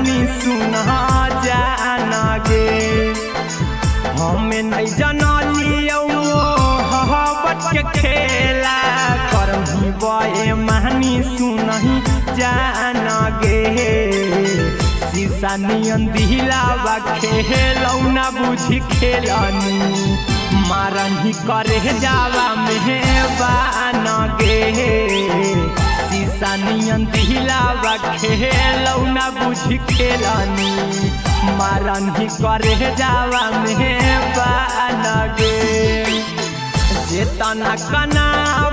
महनी सुना जाना गे हमें नहीं जनलियो मोहब्बत के खेला करही बे महनी सुनही जाना गे शीशा नियन दिलावा खेलौना बुझी खेलनी मारही करे जावा मेहबान गे शीशा नियन दिलावा खेलौना बुझी खेलनी मारही करे जावा मेहबान गे जेतना कना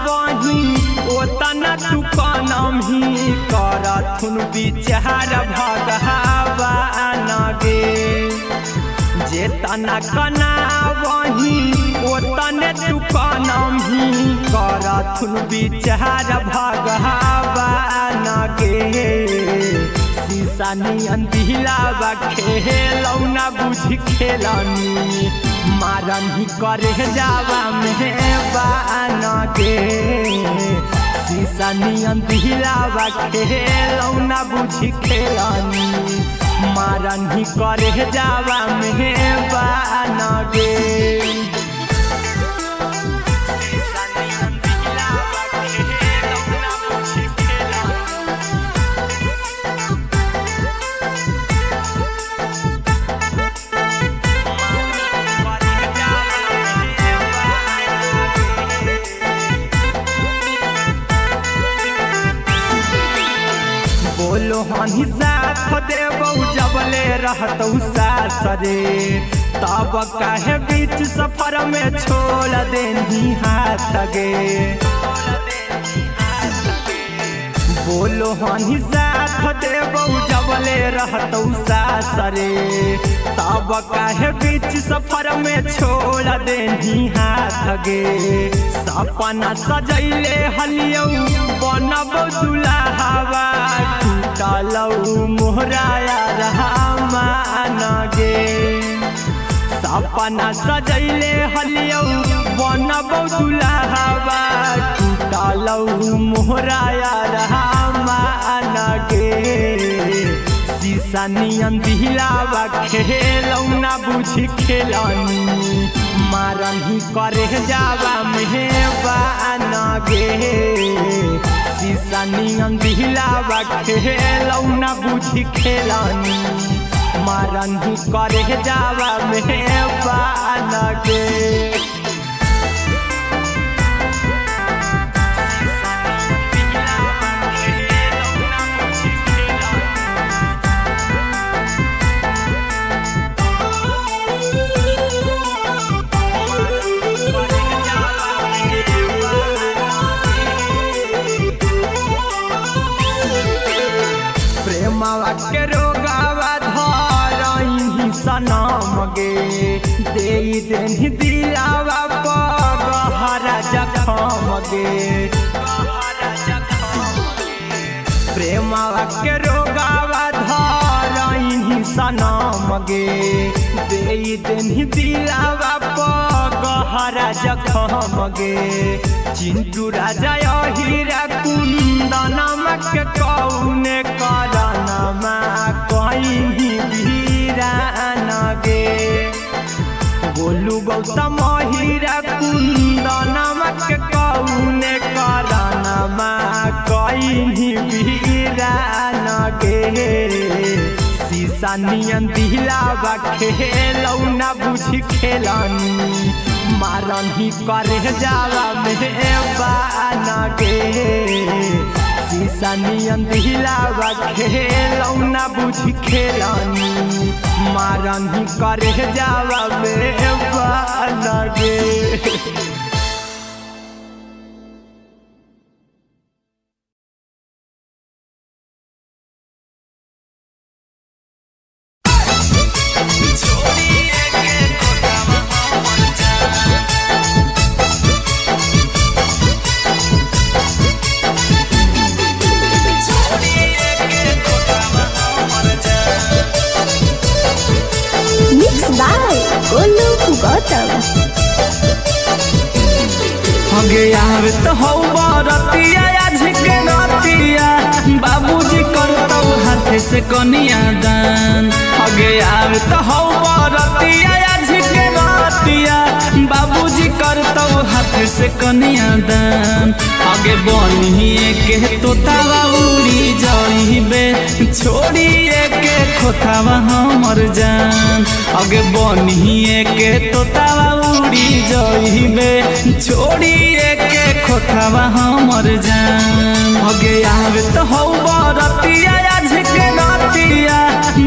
वही ओतना तू कनमी करथुन विचार भगवान गे जेतना कना वही ओतने तू कनमी करथुन विचार भगवान गे शीशा नियन दिलावा खेलौना बुझी खेलनी मारही करे जावा मेहबान गे शीशा नियन दिलावा खेलौना बुझी खेलनी मारही करे जावा मेहबान गे बोलो हनी साथ देबौ जबले रहतौ सासरे तब काहे बीच सफर में छोड़ देनी हाथ गे बोलो हनी साथ देबौ जबले रहतौ सासरे तब काहे बीच सफर में छोड़ देनी हाथ गे सपना सजैले हलियौ बनब दुल्हावा टूटलौ मोहराया रहमान गे सपना सजैले हलियौ बनब दुल्हावा टूटलौ मोहराया रहमान गे शीशा नियन दिलावा खेलौना बुझी खेलनी मारही करे जावा मेहबान गे शीशा नियन दिलावा खेलौना बुझी खेलनी मारही करे जावा मेहबान गे प्रेमवा के रोगावा धरही सनम गे दे देनी दिलावा गहरा जखम गे प्रेमवा के रोगावा धरही सनम गे दे देनी दिलावा गहरा जखम गे चिंटू राजा हीरा कुंदनम के कौने करनमा कहीं वीरान गे गोलू गौतम हीरा कुंदनम के कौने करनमा कहीं वीरान गे शीशा नियन दिलावा खेलौना बुझी खेलनी मारही करे जावा मेहबान गे शीशा नियन दिलावा खेलौना बुझी खेलनी मारही करे जावा मेहबान गे यार तो हो बरतिया झिके नतिया बाबूजी करतौ हाथ से कनिया दान आगे आवे तो हौ बरतिया झिके रतिया बाबूजी करतौ हाथ से कनिया दान आगे बनिए के तोतावा उड़ी जाइबे छोड़िए के खोतावा हमर जान आगे बनिए के तोतावा उड़ी जाइबे छोड़िए के खोतावा हमर जान आगे आवे तो हौ बरतिया झिके रतिया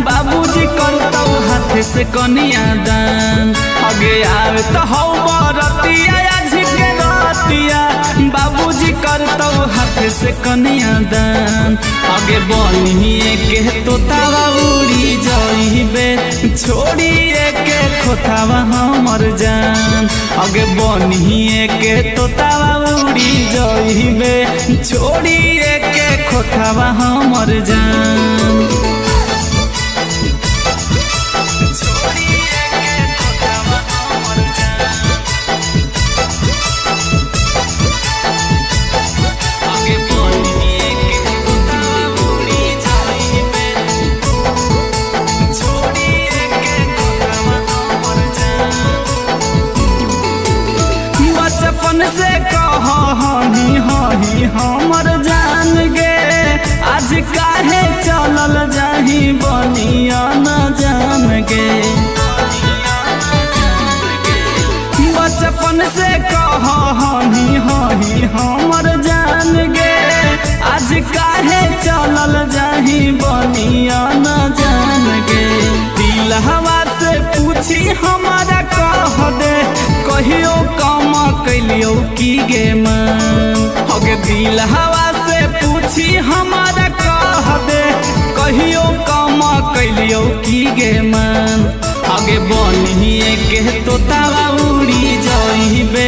बाबूजी करतौ हाथ से कनिया दान आगे आवे तो हौ बरतिया झिके रतिया बाबूजी करतौ हाथ से कनिया दान आगे बनिए के तोतावा उड़ी जाइबे छोड़िए के खोतावा हमर जान आगे बनिए के तोतावा उड़ी जाइबे छोड़िए के खोतावा हमर जान से कही हही हमर जान गे आज काहे चलल जाही बनिया न जान गे बचपन से कही हही हमर जान गे आज काहे चलल जाही बनिया न जान गे दिल हवा से पूछी हमारा कह दे कहियो काम कैलियो की गे मन हगे दिल हवा से पूछी हमारा कह दे कहियो काम कैलियो की गे मन आगे बनिए के तोतावा उड़ी जाइबे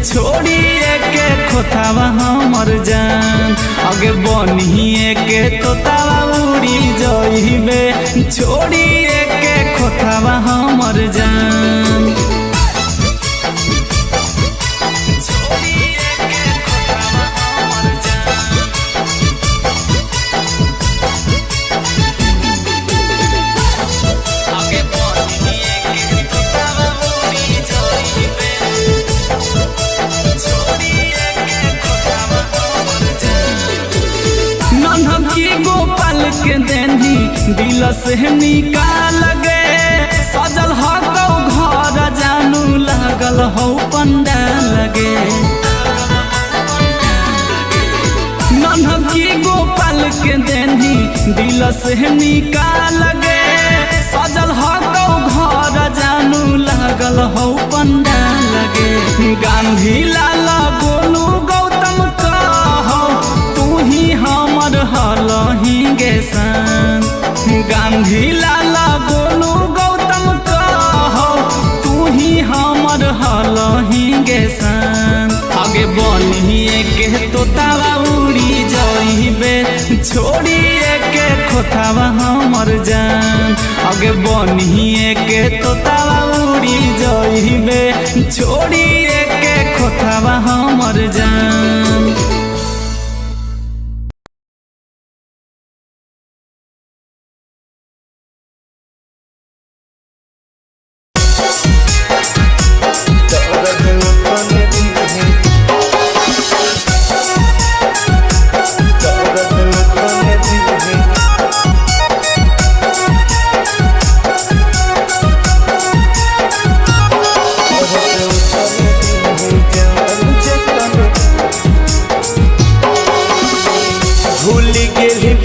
छोड़िए के खोतावा हमर जान आगे बनिए के तोतावा उड़ी जाइबे छोड़िए के खोतावा हमर जान गोपाल के देनी दिल से निकाल गे सजल हो घर जानू लागल हो पंडाल गे नन्हकी गोपाल के देनी दिल से निकाल गे सजल हो घर जानू लागल हो पंडाल गे गांधी लाल गोलू गौतम कहो तू ही हमर हलही गे सान गांधी लाला गोलू गौतम कहो तू ही हमर हलही गे सान आगे बनिए के तोतावा उड़ी जाइबे छोड़िए के खोतावा हमर जान आगे बनिए के तोतावा उड़ी जाइबे छोड़िए के खोतावा हमर जान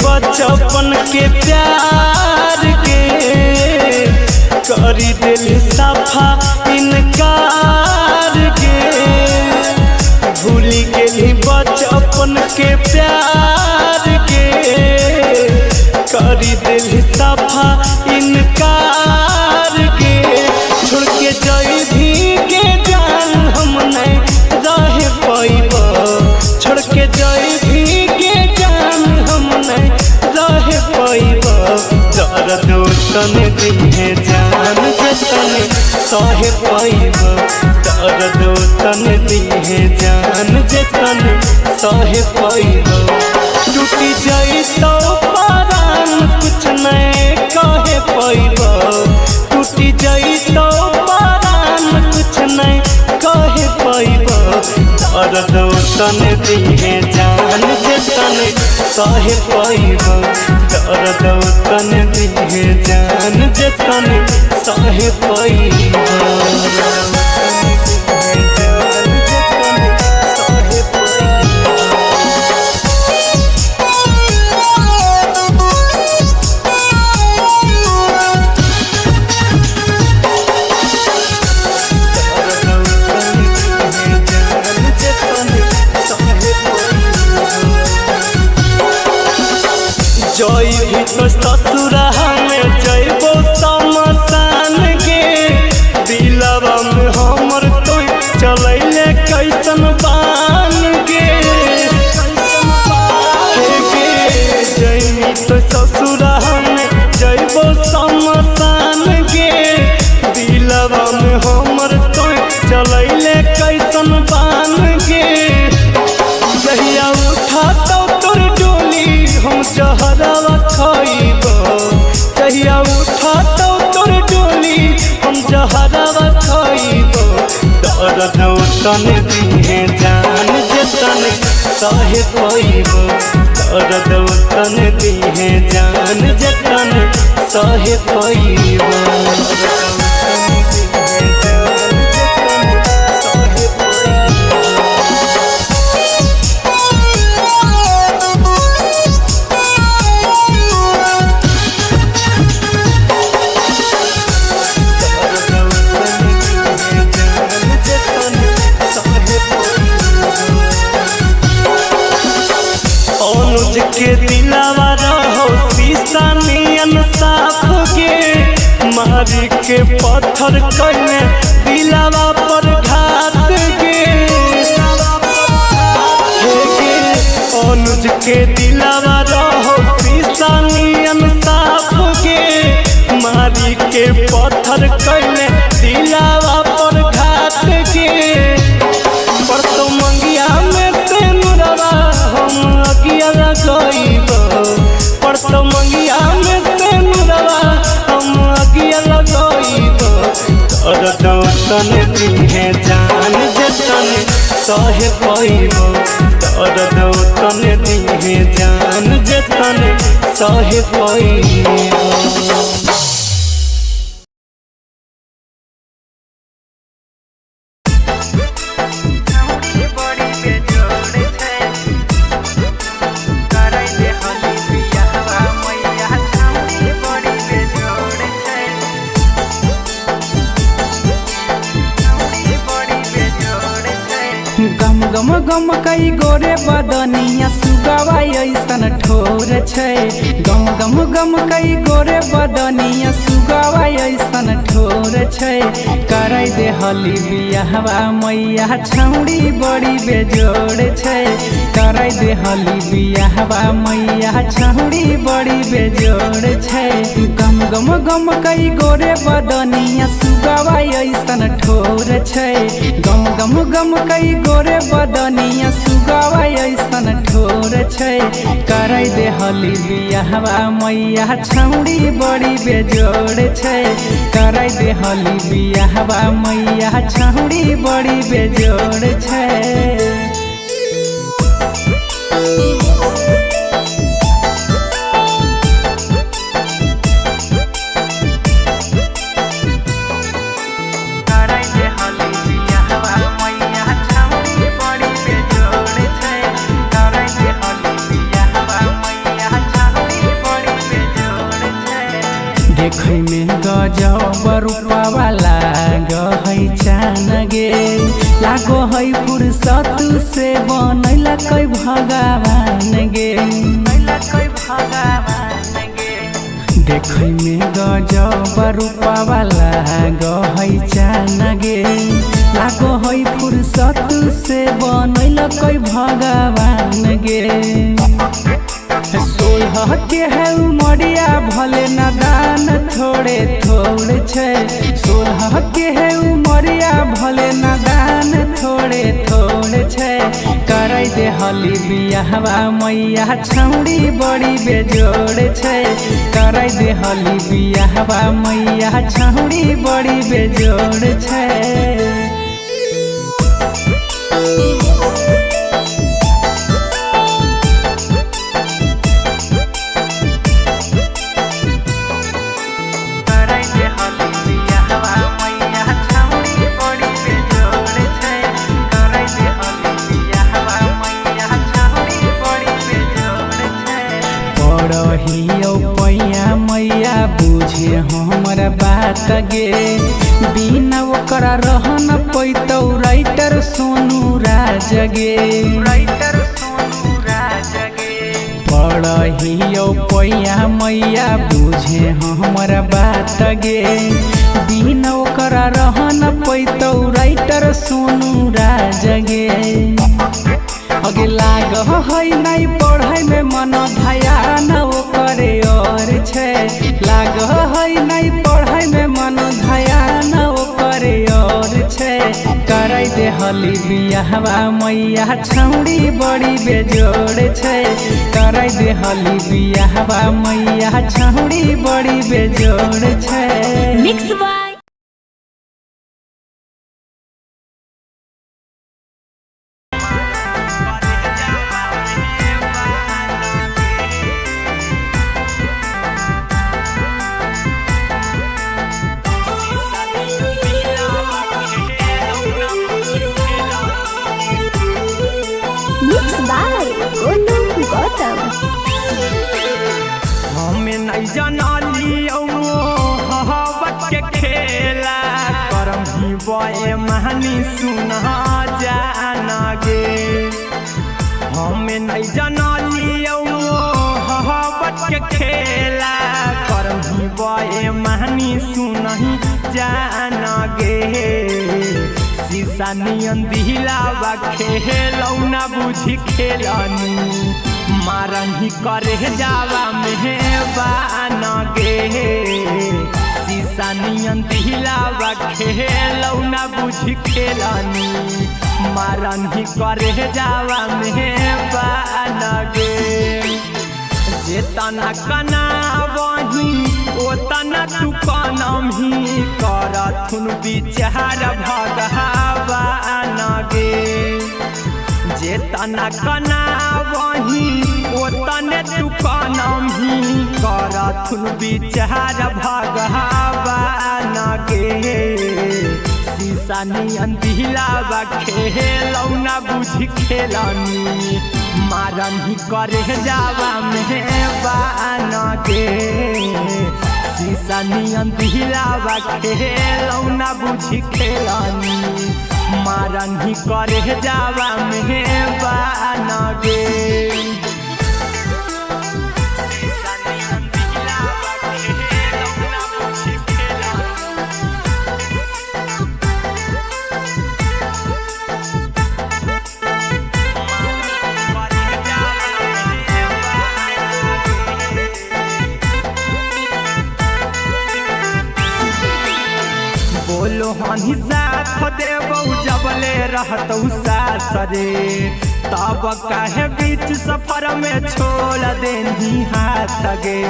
बचपन के प्यार के करी दिल सफा इनकार के भूल गेली बचपन के प्यार के करी दिल सफा इनकार के छोड़ के जाई भी के जान हम नहीं रह पाइब छोड़ के जाई भी के जान हम नहीं रह पाइब दर्द तने दिहे जान जतने सह पाइब दर्द तने दिहे जान जतने सह पाइब टूटी जाई तो परान कुछ दर्द तने दिहे जान जे तने सहे पैबो दर्द तने दिहे जान जे तने सहे पैबो जई भी तो ससुरा में जइबो समसान गे दिलवा में हमर तो चलैले कैसन बान गे जई तो ससुरा में जइबो समसान गे दिलवा में हमर तो चलैले कैसन बान गे जहिया उठा तो तोर डोली हम जहरवा खइबो जहिया उठा तो तोर डोली हम जहरवा खइबो दर्द तने दिहे जान जे तने सहे पैबो दर्द तने दिहे जान जे तने सहे पैबो के दिलावा रहो शीशा नियन साफ गे मारी के पत्थर कइले दिलावा पर घात गे अनुज के दिलावा रहो शीशा नियन साफ गे मारी के पत्थर कइले दिलावा पर घात गे पर तो मंगिया में से नुरवा हम अगिया लगइबो पर तो मंगिया में से नुरवा हम अगिया लगइबो दर्द तने दिहे जान जे तने सहे पैबो दर्द तने दिहे जान जे तने सहे पैबो गम गम कई गोरे बदनिया सुगवा ऐसन ठोर छै गम गम गम कई गोरे बदनिया सुगवा ऐसन ठोर छै करे दे हली बियाहवा मैया छौड़ी बड़ी बेजोड़ छै करे दे हली बियाहवा मैया छौड़ी बड़ी बेजोड़ छै गम गम गम कई गोरे बदनिया सुगवा ऐसन ठोर छै गम गम गम कई गोरे बदनिया सुगवा ऐसन ठोर छै करे दे हली बियाहवा मैया छौड़ी बड़ी बेजोड़ छै करे दे हली बियाहवा मैया छौड़ी बड़ी बेजोड़ छै देखै में गजब रूपवा लागै चान गे लागो है फुर्सत से बनैला कै भगवान गे देखै में गजब रूपवा लागै चान गे लागो है फुर्सत से बनैला कै भगवान गे सोलह के है उमरिया भले नादान थोड़े थोड़े छै सोलह के है उमरिया भले नादान थोड़े थोड़े छै करे दे हली बियाहवा मैया छौड़ी बड़ी बेजोड़ छै करे दे हली बियाहवा मैया छौड़ी बड़ी बेजोड़ छै पैतौ राइटर सोनू राजगे पढ़ियो पैया मैया बुझे हमरा बात गे बिना ओकरा रहन पैतौ राइटर सोनू राजगे अगे लाग है नहीं पढ़ाई में मन ध्यान ओकरे और छे लाग है नहीं पढ़ाई में मन ध्यान ओकरे और छे कराई दे हली बियाहवा मैया छौड़ी बड़ी बेजोड़ छे कराई दे हली बियाहवा मैया छौड़ी बड़ी बेजोड़ छे। मिक्स बाय गौतम हमें नहीं जानलियो हवत के खेला करम ही बए महानी सुना जाना गे हमें नहीं जानलियो हवत के खेला करम ही बए महानी सुना जाना गे शीशा नियन दिलावा खेलौना बुझी खेलनी मारन ही करे जावा मेहबान गे शीशा नियन दिलावा खेलौना बुझी खेलनी मारन ही करे जावा मेहबान गे जेतना कना वही ओतना तू कनम ही करथुन विचार भगवान गे जेतना कना वही ओतने तू कनम ही करथुन विचार भगवान गे शीशा नियन दिलावा खेलौना बुझी खेलनी मारन ही करे जावा मेहबान गे शीशा नियन दिलावा खेलौना बुझी खेलनी मारन ही करे जावा मेहबान गे बोलो हनी साथ देबौ जबले रहतौ सासरे तब काहे बीच सफर में छोड़ देनी हाथ गे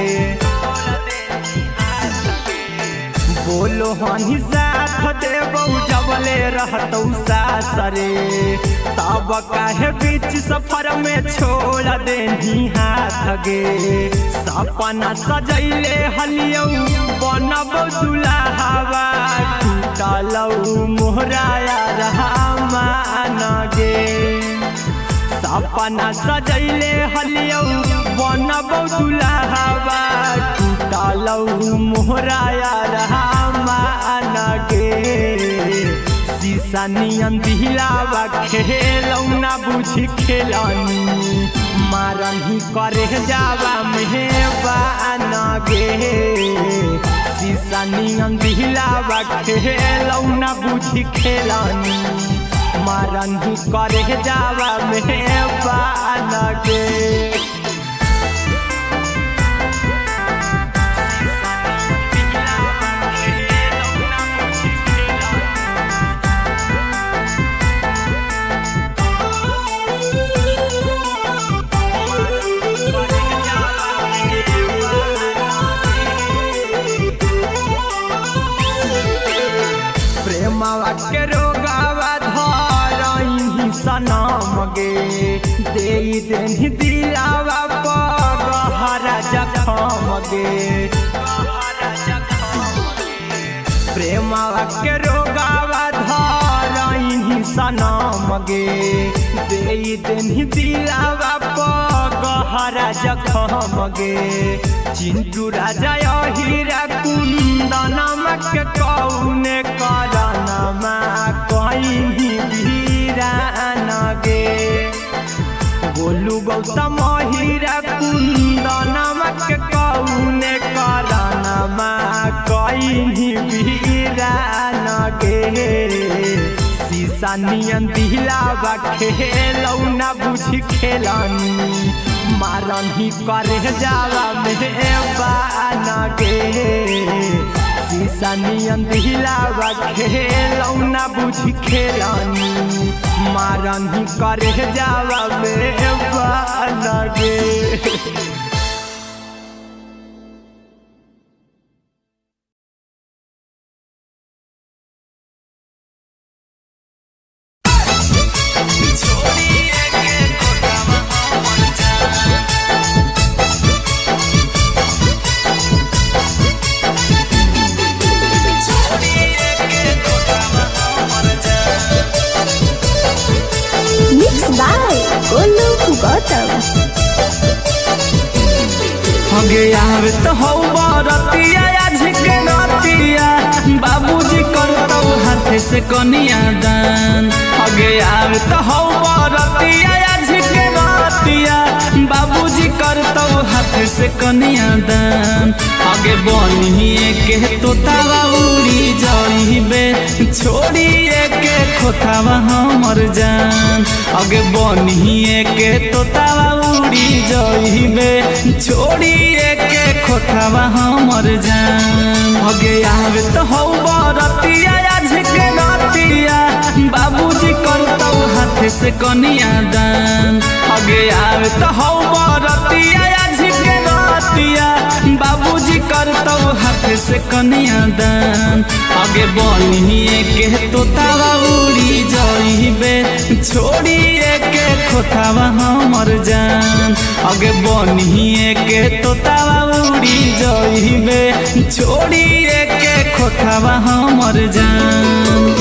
बोलो हनी साथ देबौ जबले रहतौ सासरे तब काहे बीच सफर में छोड़ देनी हाथ गे सपना सजैले हलियौ बनबौ दुल्हावा टूटलौ मोहराया रहमान गे सपना सजैले हलियौ बनबौ दुल्हावा टूटलौ मोहराया रहमान गे शीशा नियन दिलावा खेलौना बुझी खेलनी मारन ही करे जावा मेहबान गे शीशा नियन दिलावा खेलौना बुझी खेलनी मारन ही करे जावा मेहबान गे प्रेमवा के रोगावा धरही सनम गे देई देनी दिलावा पगहरा जखम गे प्रेमवा के रोगावा धरही सनम गे देई देनी दिलावा पगहरा जखम गे चिंटू राजा हीरा कुंदनमा के कौने करनमा कहीं वीरान गे गोलू गौतम हीरा कुंदनमा के कौने करनमा कहीं वीरान गे शीशा नियन दिलावा खेलौना बुझी खेलानी मारन ही करे जावा में बान गे शीशा नियन दिलावा खेलौना बुझी खेलानी मारन ही करे जावा में बान गे। Mixed by Golu Gautam. हगे आवे तो हौ बरतिया आज के रतिया बाबूजी करतौ हाथ से कनिया दान हगे आवे तो हौ बरतिया आज के रतिया बाबूजी करतौ हाथ से कनिया दान हगे बनिए के तोतावा उड़ी जाइबे छोड़िए के खोतावा हमर जान हगे बनिए के तोतावा उड़ी जाइबे छोड़िए के खोतावा हमर जान हगे आवे तो हौ बरतिया आज के रतिया बाबूजी करतौ हाथ से कनिया दान हगे आवे तो हौ बरतिया आज के रतिया बाबूजी करतौ हाथ से कनिया दान हगे बनिए के तोतावा उड़ी जाइबे छोड़िए के खोतावा हमर जान हगे बनिए के तोतावा उड़ी जाइबे छोड़िए के खोतावा हमर जान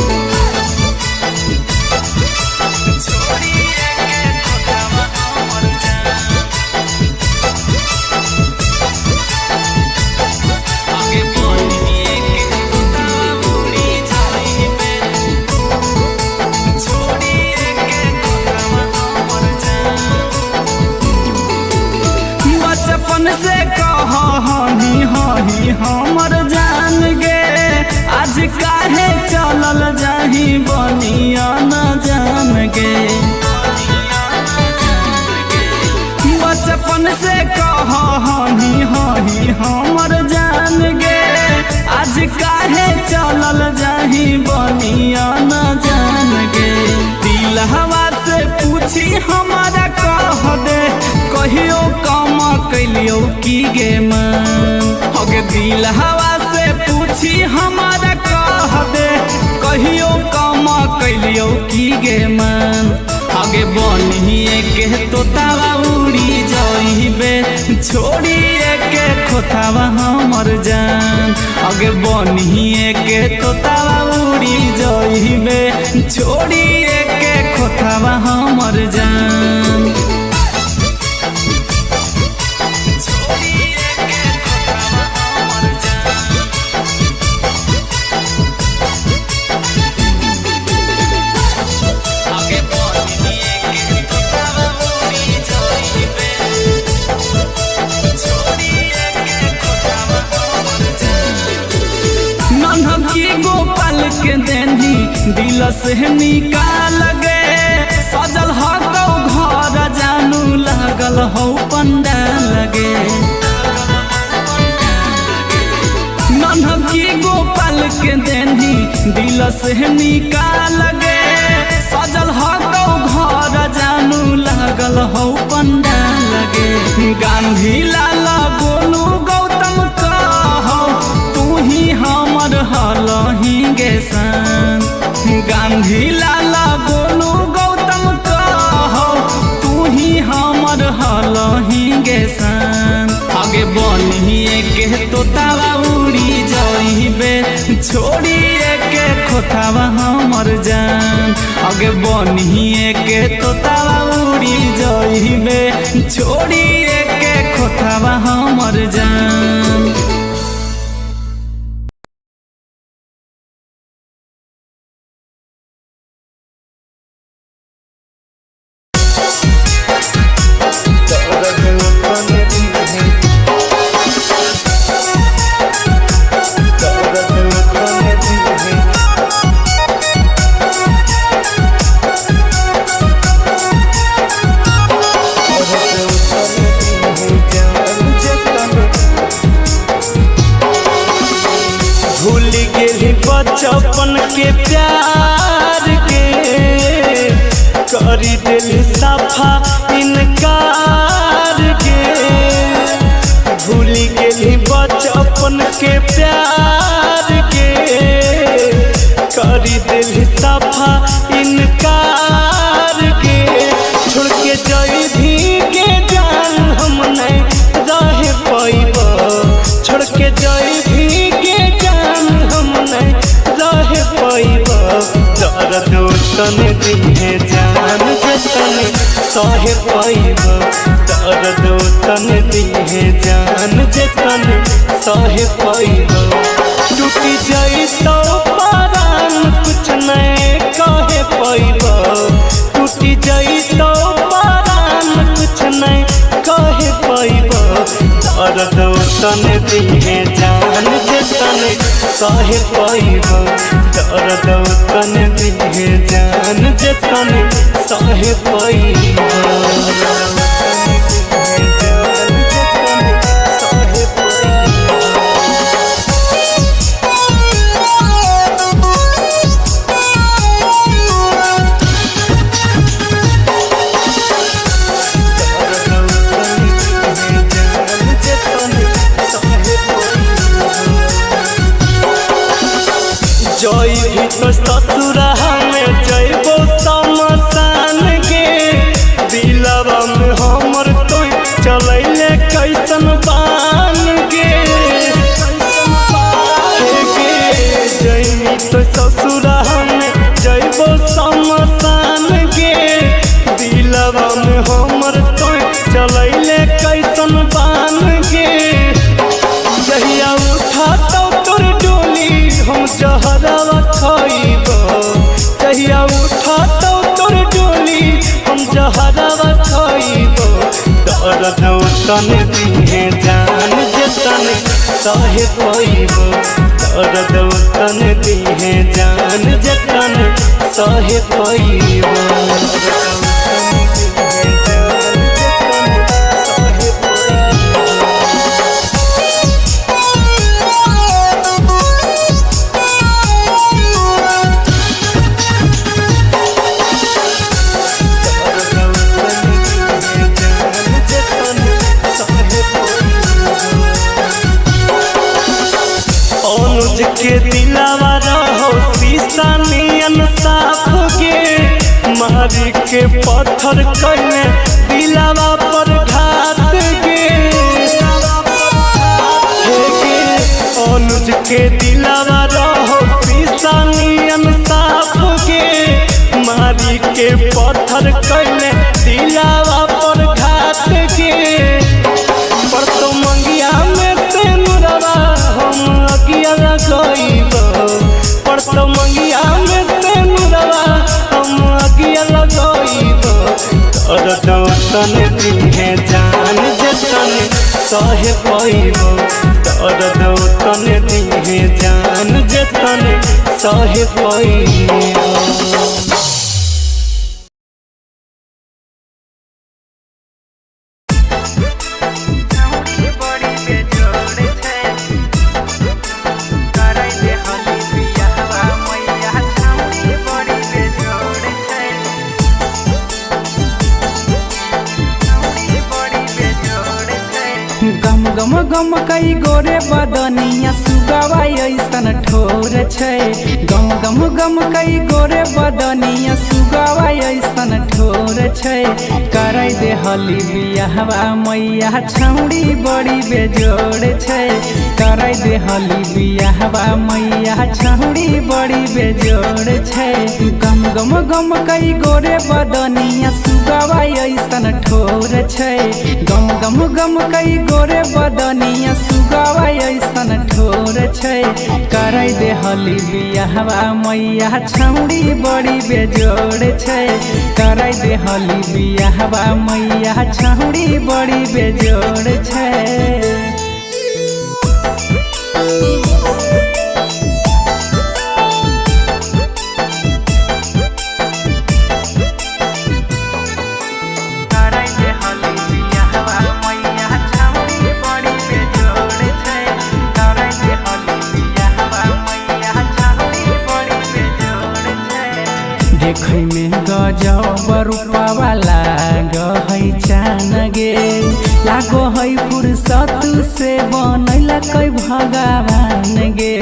से कही हही हमर जान गे आज काहे चलल जाही बनिया न जान गे बचपन से कही हही हमर जान गे आज काहे चलल जाही बनिया न जान गे दिल हवा से पूछी हमारा कह दे कहियो काम कैलियो की गे मन हगे दिल हवा से पूछी हमारा कह दे कहियो काम कैलियो की गे मन हगे बनिए के तोतावा उड़ी जाइबे छोड़िए के खोतावा हमर जान हगे बनिए के तोतावा उड़ी जाइबे छोड़िए के खोतावा हमर जान गोपाल के देनी दिल से निकाल गे सजल हो घर जानू लागल हो पंडाल गे नन्हकी गोपाल के देनी दिल से निकाल गे सजल हो घर जानू लागल हो पंडाल गे गांधी लाल गोलू गौतम कहो तू ही हमर हलही गे सन गांधी लाला गोलू गौतम कहो तू ही हमर हलही गे सन आगे बनिए के तोतावा उड़ी जाइबे छोड़िए के खोतावा हमर जान आगे बनिए के तोतावा उड़ी जाइबे छोड़िए के खोतावा हमर जान। प्यार के करी दिल सफा इनकार के भूली गेली बचपन के प्यार के करी दिल सफा इनकार के छोड़ के जाई भी के जान हम नहीं रह पाइब छोड़ के जाई भी के जान हम नहीं रह पाइब दर्द तन दिहे जान जतन सह पाइब दर्द तन दिहे जान जतन सह पाइब टूटी जाई तो पारान कुछ नहीं कहे पाइब टूटी जाई तो पारान कुछ नहीं कहे पाइब दर्द तन दिहे जान जतन सह पाइब दर्द तन दिहे जान जतन सह पाइब जई भी तो ससुरा में जइबो समसान के दिलवा में हमर तो चलैले कैसन बान गे जई तो ससुरा में जइबो समसान के दिलवा में हमर तो चलैले कैसन बान गे जहिया उठा तो तोर डोली हम जहरवा खाइब जहिया उठा तो तोर डोली हम जहरवा खाइब दर्द तन दिहे जान जतन सह पाइब दर्द तन दिहे जान जतन सह पाइब अनुज के दिलावा रहो शीशा नियन साफ गे मारी के पत्थर कैले दिलावा पर घात गे अनुज के दिलावा रहो शीशा नियन साफ गे मारी के पत्थर कैले दिलावा पर घात गे पर तो मंगिया में से नुरवा हम अगिया लगाइब पर तो मंगिया में से नुरवा हम अगिया लगाइब दर्द तन दिहे जान जतन सह पाइब दर्द तन दिहे जान जतन सह पाइब गम गम कई गोरे बदनिया सुगावा ऐसन ठोर छै गम गम गम कई गोरे बदनिया सुगावा ऐसन ठोर छै कराई दे हली बियाहवा मैया छौड़ी बड़ी बेजोड़ छै कराई दे हली बियाहवा मैया छौड़ी बड़ी बेजोड़ छै गम गम गम कई गोरे बदनिया सुगावा ऐसन ठोर छै गम गम गम कई गोरे बदनिया सुगावा ऐसन ठोर छै कराई दे हली बियाहवा मैया छौड़ी बड़ी बेजोड़ छै कराई दे हली बियाहवा मैया छौड़ी बड़ी बेजोड़ छै में गजब रूपवा लागो है चान गे लागो है फुर्सत से बनैला कोई भगवान गे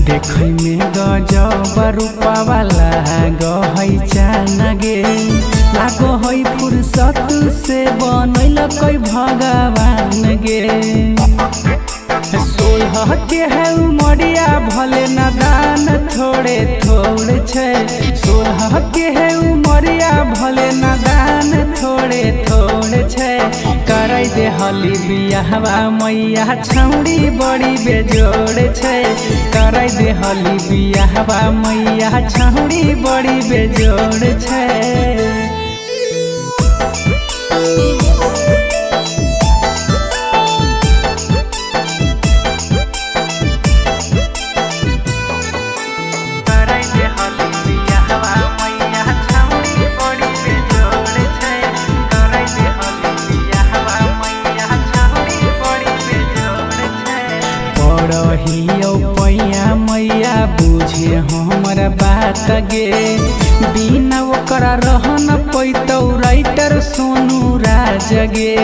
देखै में गजब रूपवा लागो है चान गे लागो है फुर्सत से बनैला कोई भगवान गे 16 के है उमरिया भले नादान थोड़े थोड़े छे 16 के है उमरिया भले नादान थोड़े थोड़े छे कराई दे हली बियाहवा मैया छौड़ी बड़ी बेजोड़ छे कराई दे हली बियाहवा मैया छौड़ी बड़ी बेजोड़ छे पैया मैया बुझे हमर बात गे बिना ओकरा रह न पैतौ राइटर सोनू राज गे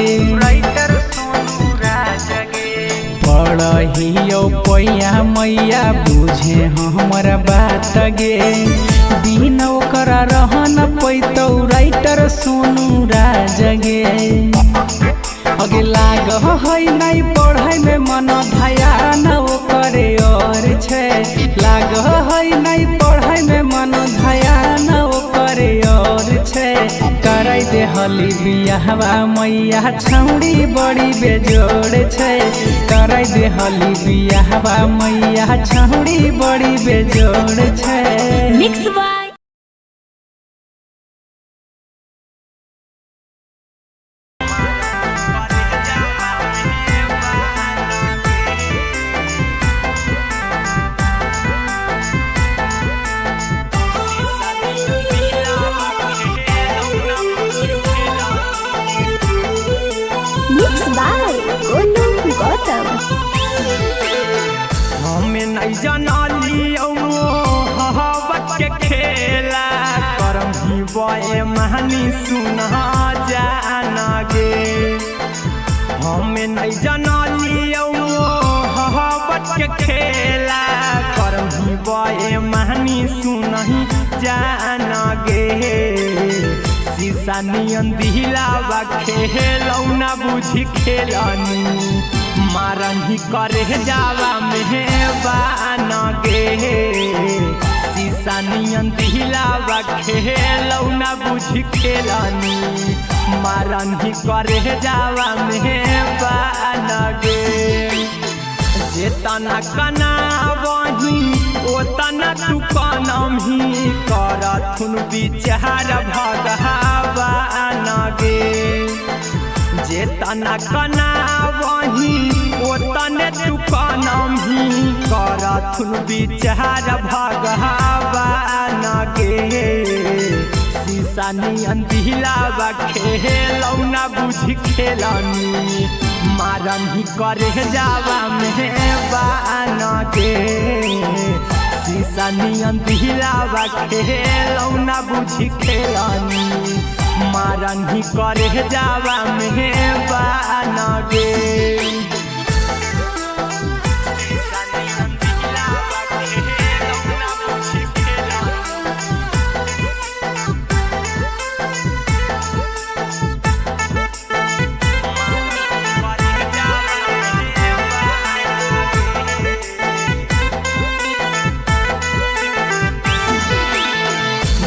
पढ़ियो पैया मैया बुझे हमर बात गे बिना ओकरा रह न पैतौ राइटर सोनू राज गे अगे लाग है नहीं पढ़ाई में मन ध्यान ओकरे और छे लाग है नहीं पढ़ाई में मन ध्यान ओकरे और छे कराई दे हली बियाहवा मैया छौड़ी बड़ी बेजोड़ छे कराई दे हली बियाहवा मैया छौड़ी बड़ी बेजोड़ छे मिक्स बाय हमें नहीं जानलियो मोहब्बत के खेला करम ही बए महानी सुना जाना गे हमें नहीं जानलियो मोहब्बत के खेला करम ही बए महानी सुना जाना गे शीशा नियन दिलावा खेलौना बुझी खेलनी मारन ही करे जावा मेहबान गे शीशा नियन दिलावा खेलौना बुझी खेलनी मारन ही करे जावा मेहबान गे जेतना कना वही ओतना तू कनम ही करथुन विचार भगवान गे जेतना कना वही ओतने तू कनम ही करथुन विचार भगवान गे शीशा नियन दिलावा खेलौना बुझी खेलनी मारन ही करे जावा मेहबान गे शीशा नियन दिलावा खेलौना बुझी खेलनी मारन ही करे जावा मेहबान गे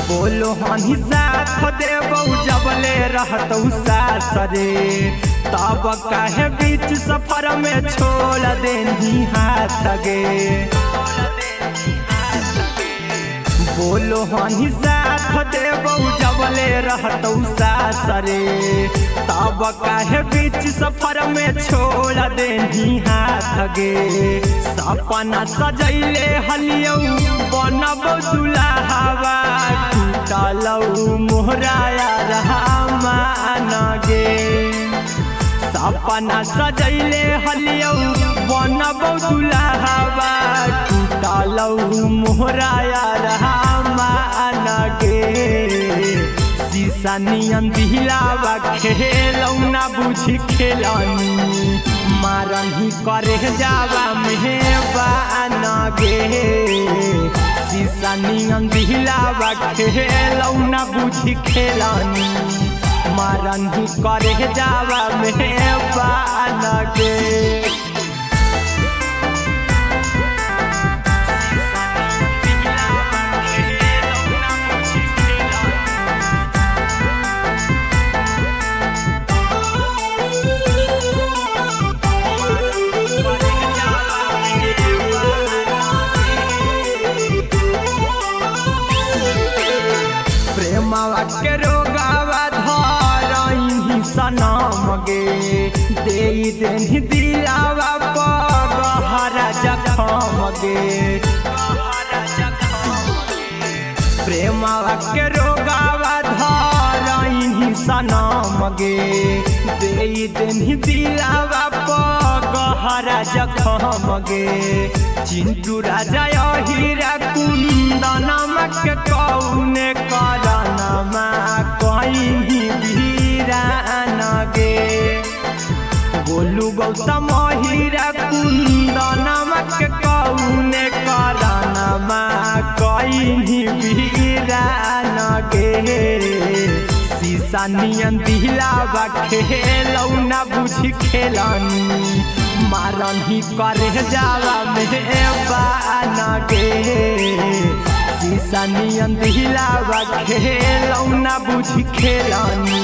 बोलो हनी साथ देबौ जबले रहतौ सास रे तब काहे बीच सफर में छोड़ देनी हाथ गे बोलो हनी साथ देबौ जबले रहतौ सास रे तब काहे बीच सफर में छोड़ देनी हाथ गे सपना सजैले हलियौ बनबौ दुल्हावा टूटलौ मोहराया रहमान गे सपना सजैले हलियौ बनबौ दुल्हावा टूटलौ मोहरा यार मान गे शीशा नियन दिलावा खेलौ ना बुझी खेलनी मारही करे जावा मेहबान गे शीशा नियन दिलावा खेलौ ना बुझी खेलनी मारही करे जावा मेहबान गे प्रेमवा के रोगावा धरही सनम गे दे देनी दिलावा पगहरा जखम गे प्रेमवा के रोगावा धरही सनम गे दे देनी दिलावा पगहरा जखम गे चिंटू राजा हीरा कुंदनम के कौने करनमा कहीं वीरान गे बोलू गौतम हीरा कुंदनम के कौने करनमा कहीं वीरान गे शीशा नियन दिलावा खेलौ ना बुझी खेलनी मारही करे जावा मेहबान गे शीशा नियन दिलावा खेलौ ना बुझी खेलनी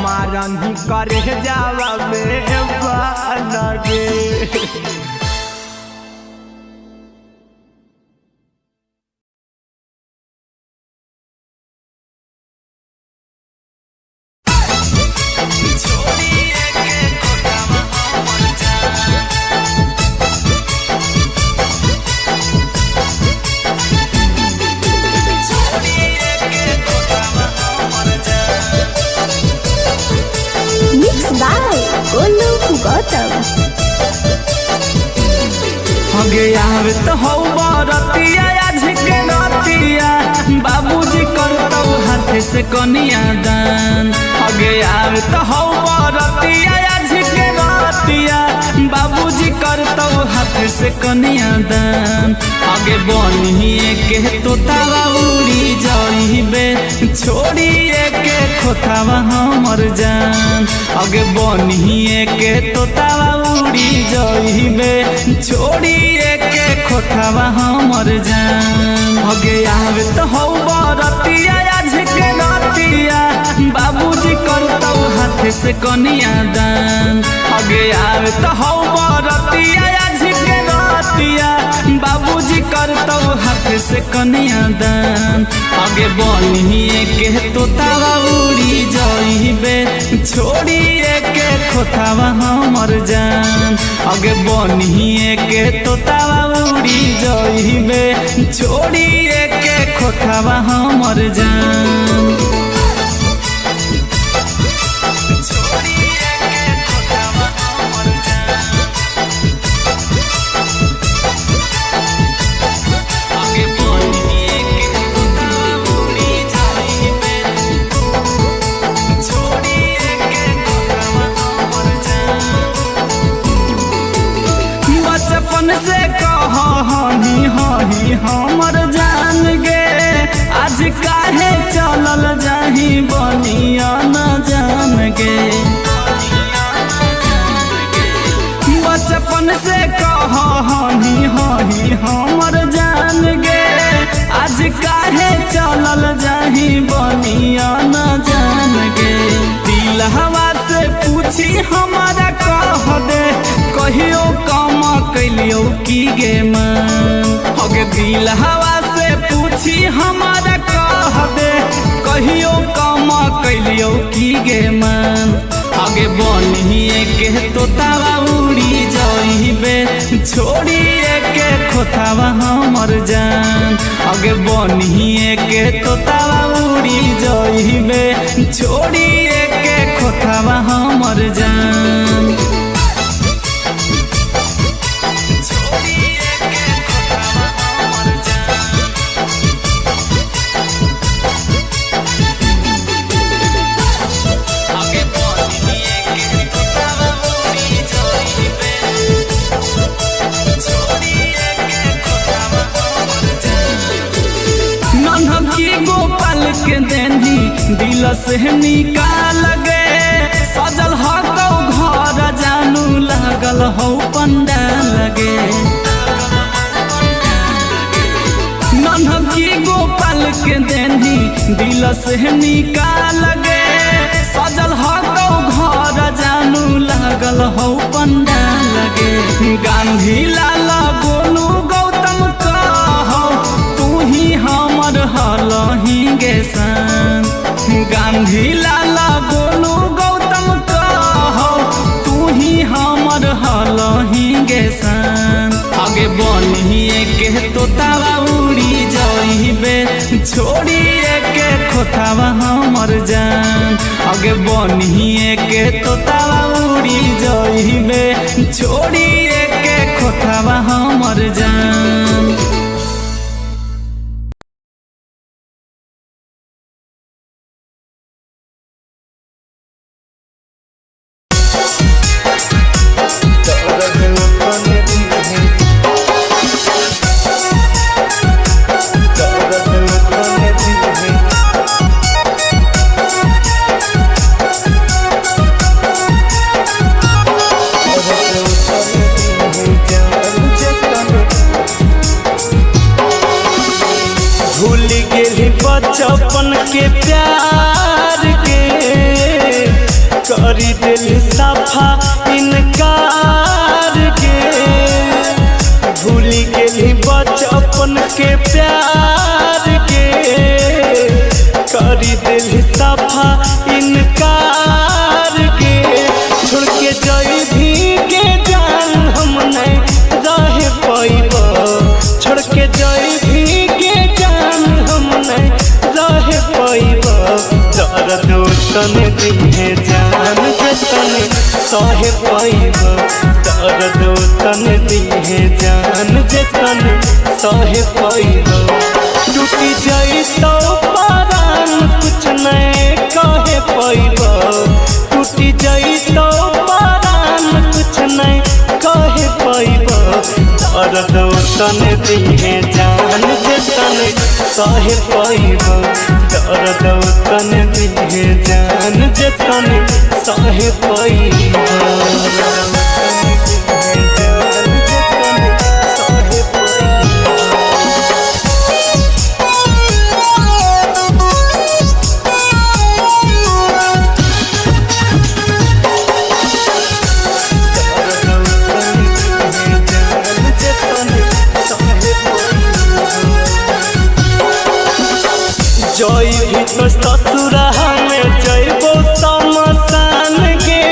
मारही करे जावा मेहबान गे हगे आवे तो हौ बरतिया आज के रतिया बाबूजी करतौ हाथ से कनिया दान हगे आवे तो हौ बरतिया आज के रतिया बाबूजी करतौ हाथ से कनिया दान हगे बनिए के तोतावा उड़ी जाइबे छोड़िए के खोतावा हमर जान हगे बनिए के तोतावा उड़ी जाइबे छोड़िए के खोतावा हमर जान हगे आवे तो हौ बरतिया आज के रतिया बाबूजी करतौ हाथ से कनिया दान हगे आवे तो हौ बरतिया आज के रतिया बाबूजी करतौ हाथ से कनिया दान हगे बनिए के तोतावा उड़ी जाइबे छोड़िए के खोतावा हमर जान हगे बनिए के तोतावा उड़ी जाइबे छोड़िए के खोतावा हमर जान से कहनी हही हमर जान गे आज काहे चलल जाही बनिया न जान गे बचपन से कहनी हही हमर जान गे आज काहे चलल जाही बनिया न जान गे दिल हवा से पूछी हमारा कह दे कहियो कम कैलियो की गे मन हगे दिल हवा से पूछी हमारा कह दे कहियो कम कैलियो की गे मन हगे बनिए के तोतावा उड़ी जाइबे छोड़िए के खोतावा हमर जान हगे बनिए के तोतावा उड़ी जाइबे छोड़िए के खोतावा हमर जान के देनी दिल से निकाल गे सजल हो घर जानू लागल हो पंडाल गे नन्हकी गोपाल के देनी दिल से निकाल गे सजल हो घर जानू लागल हो पंडाल गे गांधी लाला गोलू गौतम कहो तू ही हमर हलही गे सन गांधी लाला गोलू गौतम कहो तू ही हमर हलही गे सन आगे बनिए के तोतावा उड़ी जाइबे छोड़िए के खोतावा हमर जान आगे बनिए के तोतावा उड़ी जाइबे छोड़िए के खोतावा हमर जान। बचपन के प्यार के करी दिल सफा इनकार के भूल गेली बचपन के प्यार के करी दिल सफा इनकार के छोड़ के जाई भी के जान हम नहीं रह पाइब छोड़ के जाई भी के जान हम नहीं रह पाइब दर्द तन दिहे जान जतन सह पाइब दर्द तन दिहे जान जतन सह पाइब टूटी जाई तो परान कुछ नहीं कहे पाइब टूटी जाई तो परान कुछ नहीं कहे पाइब दर्द तन दिहे जान जतन सह पाइब दर्द तन दिहे जान जतन सह पाइब जई भी तो ससुरा में जइबो समसान के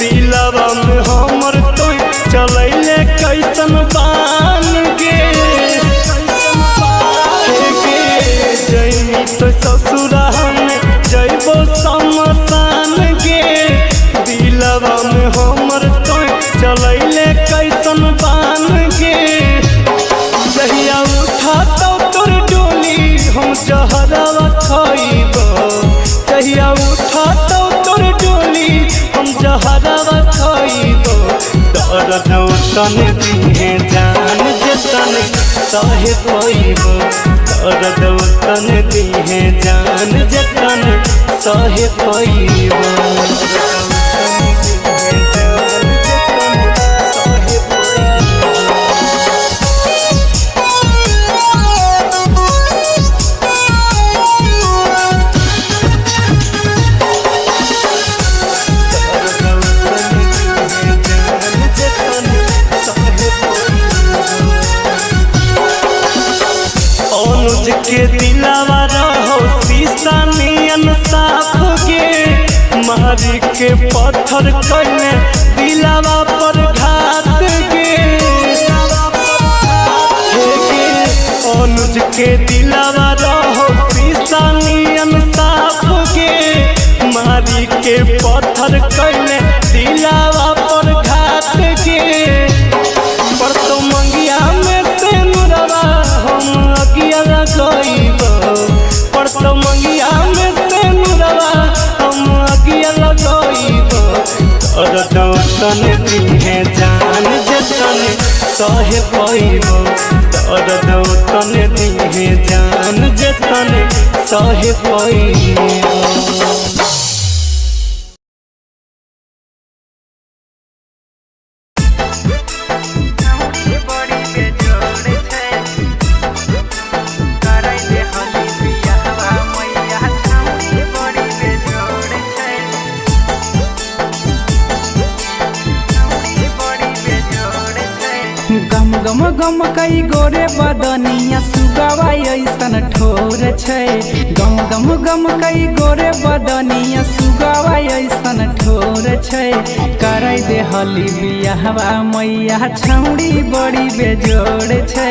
दिलवा में हमर तो चलैले कैसन बान के जई तो ससुरा में जइबो समसान के दिलवा में हमर तो चलैले कैसन बान के जहिया उठा तो तोर डोली हम जहरवा खाइब जहिया उठा तो तोर डोली हम जहरवा खाइब दर्द तन दिहे जान जतन सह पाइब दर्द तन दिहे जान जतन सह पाइब के दिलावा रहो शीशा नियन साफ के मारी के पत्थर कने दिलावा पर घात के अनुज के दिलावा रहो शीशा नियन साफ के मारी के पत्थर कने दिलावा पर घात के पर तो मंगिया में से नुरवा हम अगिया लगाइब पर तो मंगिया में से नुरवा हम अगिया लगाइब दर्द तन दिहे जान जतन सह पाइब दर्द तन दिहे जान जतन सहे पइले गम गम कई गोरे बदनिया सुगवा ऐसन ठोर छै गम गम गम कई गोरे बदनिया सुगवा ऐसन ठोर छै करे दे हली बियाहवा मैया छौड़ी बड़ी बेजोड़ छै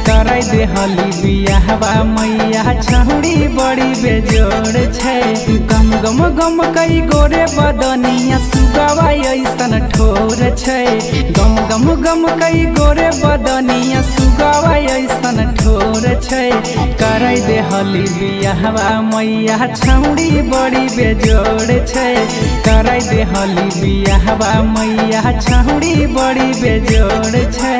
करे दे हली बियाहवा मैया छौड़ी बड़ी बेजोड़ छै गम गम गम कई गोरे बदनिया सुगवा ऐसन ठोर छै गम गम गम कई गोरे बदनिया सुगवा ऐसन ठोर छै करे दे हली बियाहवा मैया छौड़ी बड़ी बेजोड़ छै करे दे हली बियाहवा मैया छौड़ी बड़ी बेजोड़ छै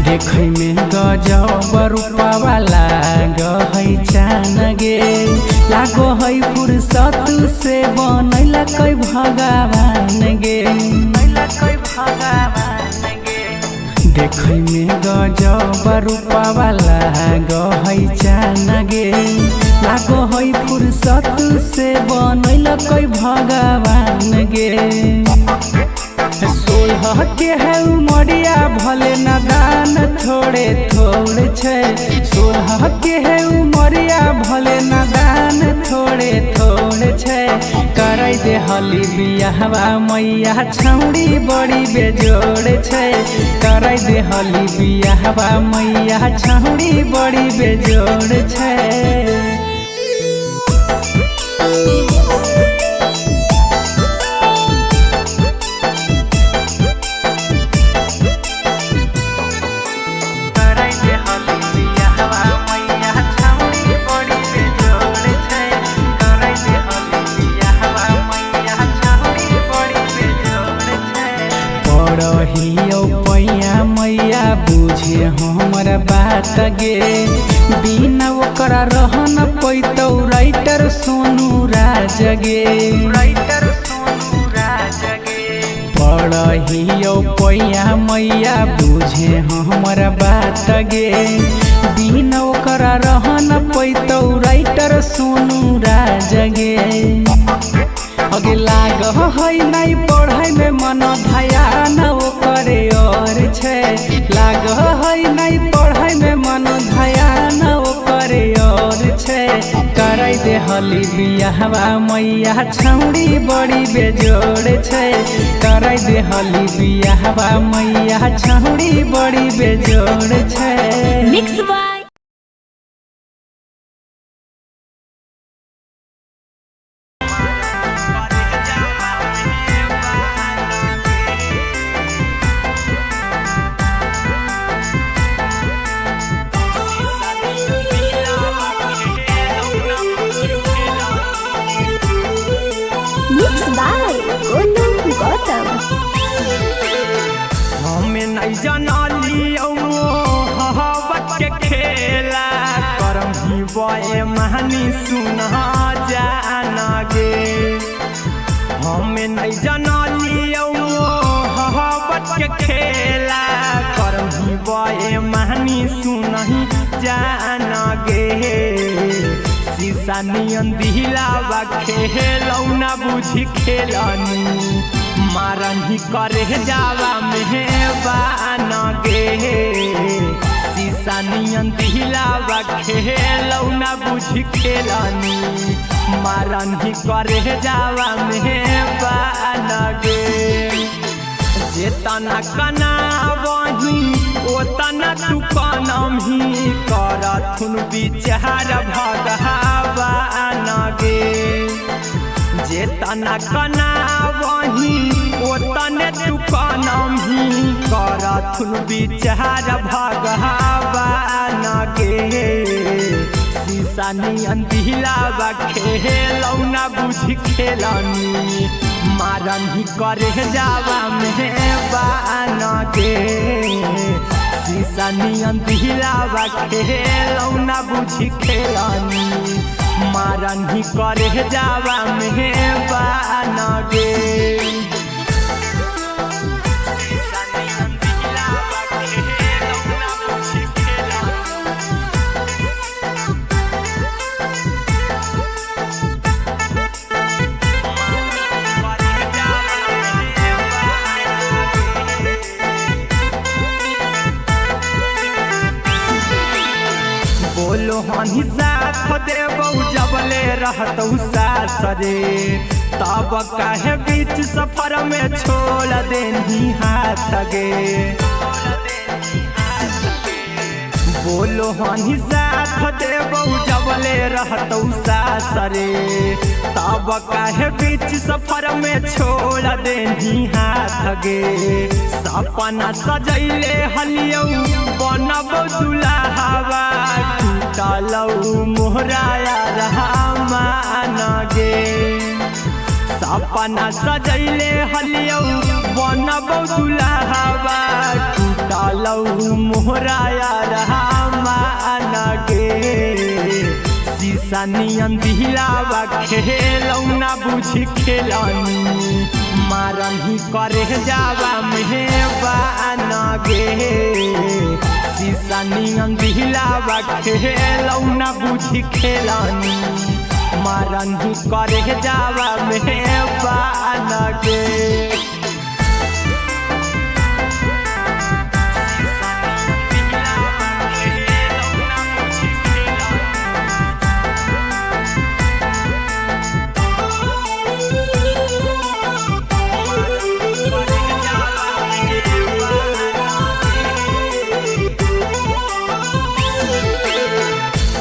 देखै में गजब रूपवा लागै चान गे लागो है फुर्सत से बनैला कै भगवान गे देखै में गजब रूपवा लागै चान गे लागो है फुर्सत से बनैला कै भगवान गे 16 के है उमरिया भले नादान थोड़े थोड़े छै 16 के है उमरिया भले नादान थोड़े थोड़े छै करे दे हली बियाहवा मैया छौड़ी बड़ी बेजोड़ छै करे दे हली बियाहवा मैया छौड़ी बड़ी बेजोड़ छै मैया बुझे हमर बात गे बिना ओकरा रह न पैतौ राइटर सोनू राज गे पढ़ियो पैया मैया बुझे हमर बात गे बिना ओकरा रह न पैतौ राइटर सोनू राज गे अगे लाग है नहीं पढ़ाई में मन ध्यान ओकरे और छै लाग है नहीं पढ़ाई में मन ध्यान ओकरे और छै करे दे हली बियाहवा मैया छौड़ी बड़ी बेजोड़ छै करे दे हली बियाहवा मैया छौड़ी बड़ी बेजोड़ छै मिक्स बाय हमें नहीं जानलियो मोहब्बत के खेला करम ही बे महानी सुना जाना गे हमें नहीं जानलियो मोहब्बत के खेला करम ही बे महानी सुना जाना गे शीशा नियन दिलावा खेलौना बुझी खेलनी मारन ही करे जावा मेहबान गे शीशा नियन दिलावा खेलौना बुझी खेलनी मारन ही करे जावा मेहबान गे जेतना कना वही ओतना तू कनम ही करथुन विचार भगवान गे जेतना कना वही ओतने तू कनम ही करथुन विचार भगवान के शीशा नियन दिलावा खेलौना बुझ खेलनी मारन ही करे जावा में बान के शीशा नियन दिलावा खेलौना बुझ खेलनी मारन ही करे जावा में बान के बोलो हनी साथ देबौ जबले रहतौ सास रे तब काहे बीच सफर में छोड़ देनी हाथ गे बोलो हनी साथ देबौ जबले रहतौ सास रे तब काहे बीच सफर में छोड़ देनी हाथ गे सपना सजैले हलियौ बनबौ दुल्हावा टूटलौ मोहराया रहमान गे सपना सजैले हलियौ बनबौ दुल्हावा टूटलौ मोहराया रहमान गे शीशा नियन दिलावा खेलौना बुझ खेलनी मारन ही करे जावा में बान गे शीशा नियन दिलावा खेलौना बुझ खेलनी मारन ही करे जावा में बान गे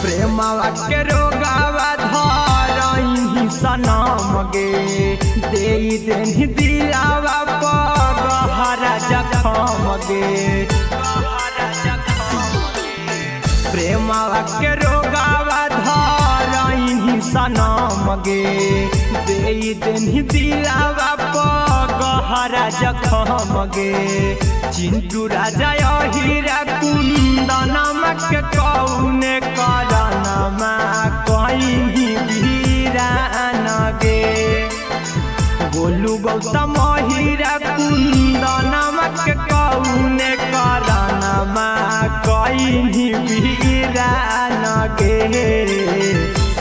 प्रेमवा के रोगावा धरही सनम गे दे देनी दिलावा गहरा जखम गे प्रेमवा के रोगावा धरही सनम गे दे देनी दिलावा गहरा जखम गे चिंटू राजा हीरा कुंदनमा के कौने करनमा कहीं वीरान गे गोलू गौतम हीरा कुंदनमा के कौने करनमा कहीं वीरान गे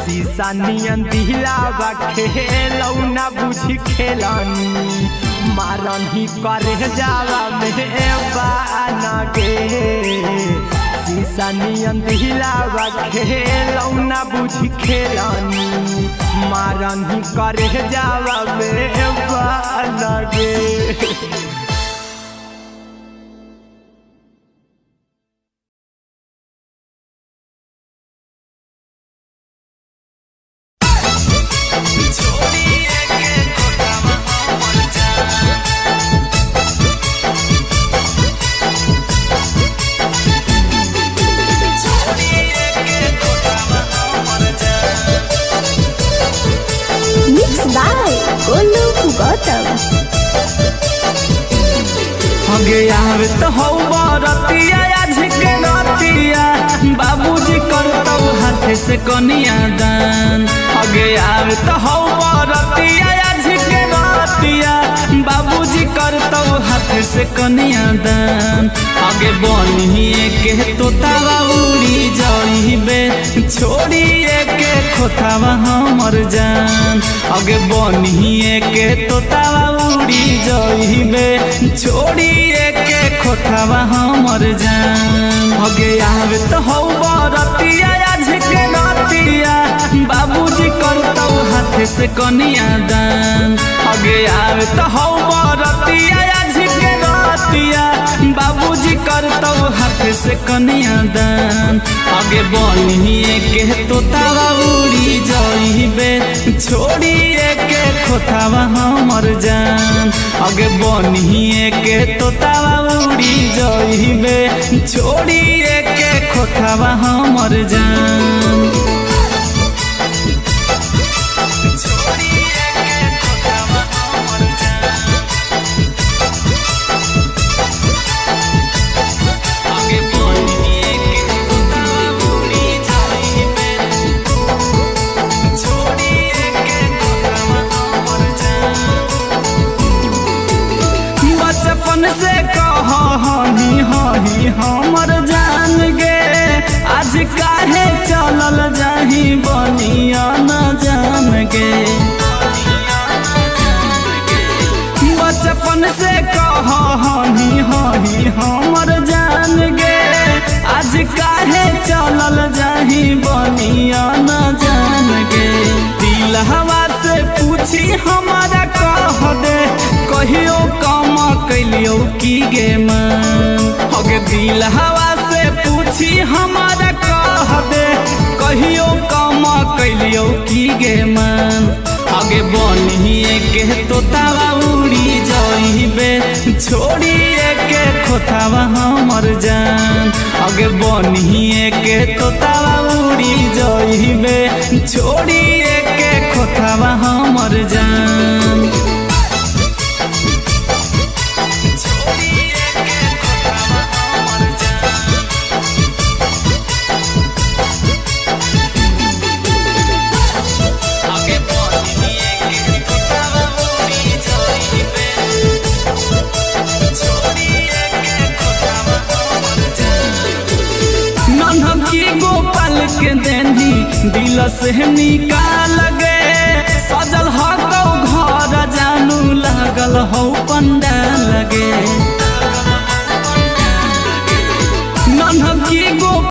शीशा नियन दिलावा खेलौना बुझ खेलनी मारन ही करे जावा में बान गे शीशा नियन दिलावा खेलौना बुझ खेलनी मारन ही करे जावा में बान गे हगे आवे तो हौ बरतिया आज के नतिया बाबूजी करतौ हाथ से कनिया दान हगे आवे तो हौ बरतिया आज के नतिया बाबूजी करतौ हाथ से कनिया दान हगे बनिए के तोतावा उड़ी जाइबे छोड़िए के खोतावा हमर जान हगे बनिए के तोतावा उड़ी जाइबे छोड़िए के खोतावा हमर जान हगे आवे तो हौ बरतिया आज के नतिया बाबूजी करतौ हाथ से कनिया दान हगे आवे तो हौ बरतिया आज के नतिया बाबूजी करतौ हाथ से कनिया दान हगे बनिए के तोतावा उड़ी जाइबे छोड़िए के खोतावा हमर जान हगे बनिए के तोतावा उड़ी जइबे छोड़िए के खोथावा हमर जान। बचपन से कह हनी हही हमर जान गे, आज काहे चलल जाही बनिया न जान गे। बचपन से कह हनी हही हमर जान गे, आज काहे चलल जाही बनिया न जान गे। दिल हवा से पूछी हमारा कह दे कहियो काम कैलियो की गे मन। हगे दिल हवा से पूछी हमारा कह दे कहियो काम कैलियो की गे मन। हगे बनिए के तोतावा उड़ी जइबे छोड़िए के खोतावा हमर जान। हगे बनिए के तोतावा उड़ी जइबे छोड़िए के खोतावा हमर जान। गोपाल के देनी दिल से निकाल गे, सजल हो घर जानू लागल हो पंडाल गे।